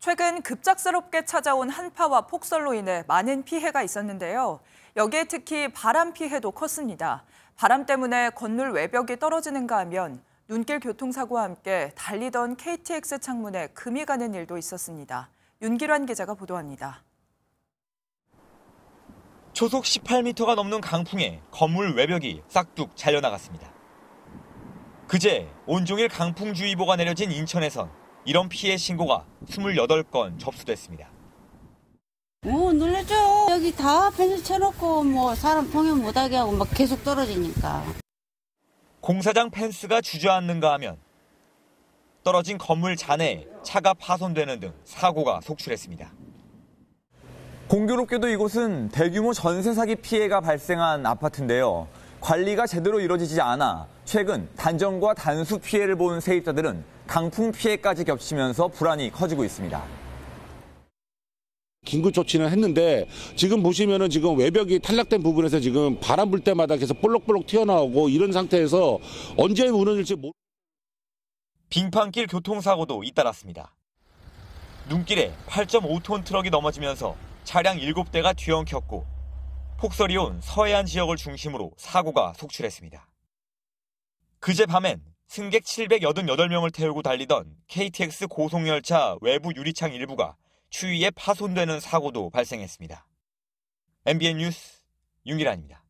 최근 급작스럽게 찾아온 한파와 폭설로 인해 많은 피해가 있었는데요. 여기에 특히 바람 피해도 컸습니다. 바람 때문에 건물 외벽이 떨어지는가 하면 눈길 교통사고와 함께 달리던 KTX 창문에 금이 가는 일도 있었습니다. 윤기란 기자가 보도합니다. 초속 18m가 넘는 강풍에 건물 외벽이 싹둑 잘려나갔습니다. 그제 온종일 강풍주의보가 내려진 인천에선 이런 피해 신고가 28건 접수됐습니다. 놀라죠. 여기 다 펜스 쳐놓고 사람 통행 못하게 하고 막 계속 떨어지니까. 공사장 펜스가 주저앉는가 하면 떨어진 건물 잔해에 차가 파손되는 등 사고가 속출했습니다. 공교롭게도 이곳은 대규모 전세 사기 피해가 발생한 아파트인데요. 관리가 제대로 이루어지지 않아 최근 단전과 단수 피해를 본 세입자들은 강풍 피해까지 겹치면서 불안이 커지고 있습니다. 긴급 조치는 했는데 지금 보시면은 지금 외벽이 탈락된 부분에서 지금 바람 불 때마다 계속 볼록볼록 튀어나오고 이런 상태에서 언제 무너질지 빙판길 교통사고도 잇따랐습니다. 눈길에 8.5톤 트럭이 넘어지면서 차량 7대가 뒤엉켰고 폭설이 온 서해안 지역을 중심으로 사고가 속출했습니다. 그제 밤엔 승객 788명을 태우고 달리던 KTX 고속열차 외부 유리창 일부가 추위에 파손되는 사고도 발생했습니다. MBN 뉴스 윤기란입니다.